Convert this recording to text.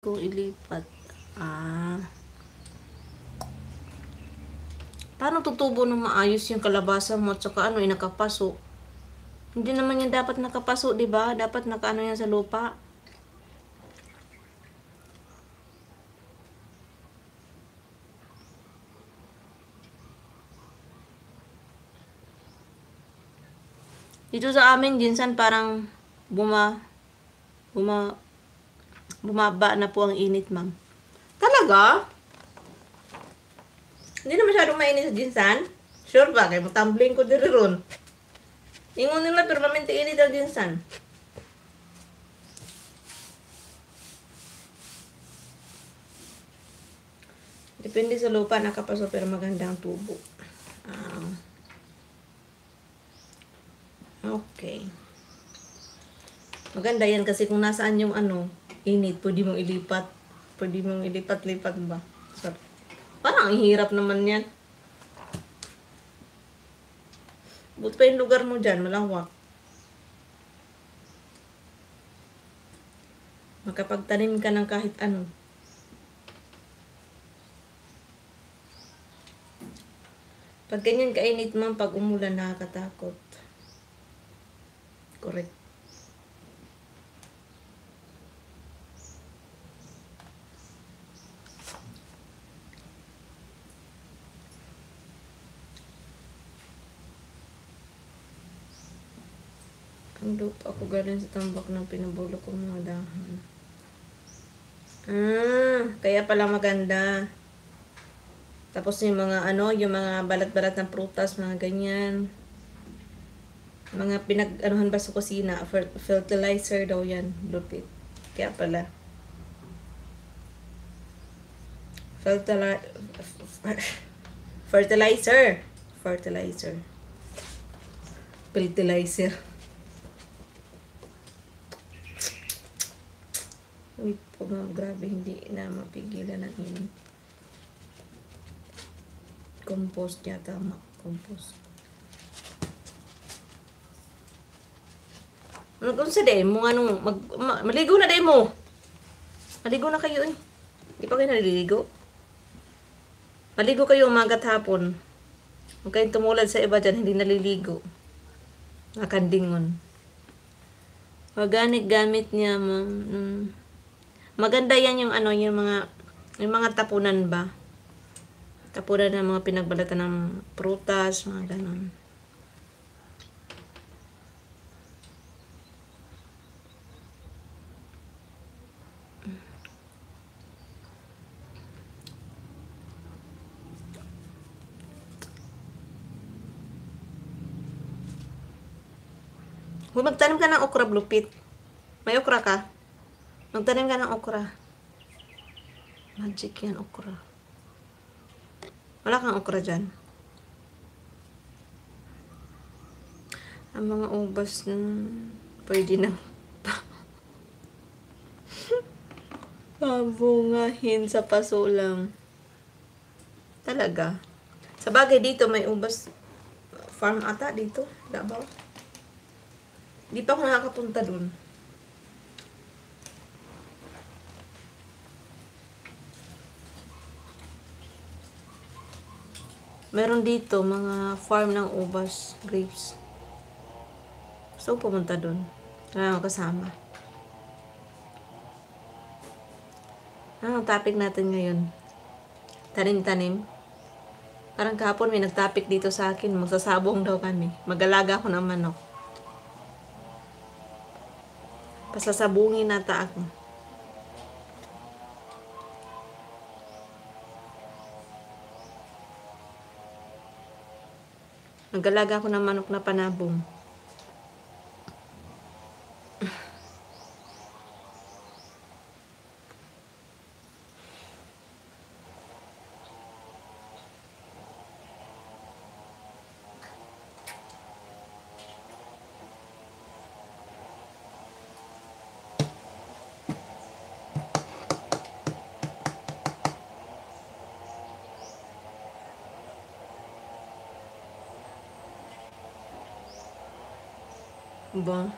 Ko ilipat. Paano tutubo ng maayos yung kalabasa mo at saka nakapaso? Hindi naman yan dapat nakapaso, di ba? Dapat nakaano yan sa lupa. Dito sa amin, ginsan parang bumaba na po ang init, ma'am. Talaga? Hindi na masyadong mainit sa ginsan? Sure ba? Kaya tumbling ko diri ron. Ingon nila permanente init ang ginsan. Depende sa lupa, nakapaso pero magandang tubo. Okay. Maganda yan kasi kung nasaan yung init, pwede mong ilipat. Pwede mong ilipat-lipat ba? So, parang ang hirap naman yan. Buti pa yung lugar mo dyan, malawak. Makapagtanim ka ng kahit ano. Pag ganyan kainit man, pag umulan, nakakatakot. Correct. Ang lupa ako galing sa tambak ng pinabulok ko mga dahon. Kaya pala maganda. Tapos yung mga yung mga balat-balat ng prutas, mga ganyan. Mga pinag-anuhan ba sa kusina, fertilizer daw yan, lupit. Kaya pala. Fertilizer. Uy, grabe, hindi na mapigilan ang init. Compost niya, tama. Compost. Kung sa day mo, maligo na day mo. Maligo na kayo eh. Di pa kayo naliligo? Maligo kayo umaga at hapon. Huwag kayong tumulad sa iba dyan, hindi naliligo. Nakandingon. Organic gamit niya, maganda yan yung yung mga tapunan ba? Tapunan ng mga pinagbalatan ng prutas, mga ganon. Kung magtanim ka ng okra, blupit. May okra ka? Magtanim ka ng okra. Magic yan, okra. Wala kang okra dyan. Ang mga ubas na pwede na pabungahin sa paso lang. Talaga. Sa bagay dito, may ubas farm ata dito. Davao. Di pa ako nakakapunta dun. Meron dito mga farm ng ubas, grapes. So, pumunta dun. Wala akong kasama. Ang topic natin ngayon? Tanim-tanim. Parang kahapon may nag-topic dito sa akin. Magsasabong daw kami. Mag-alaga ako ng manok. Pasasabungin nata ako. Nag-alaga ako ng manok na panabong. Ba?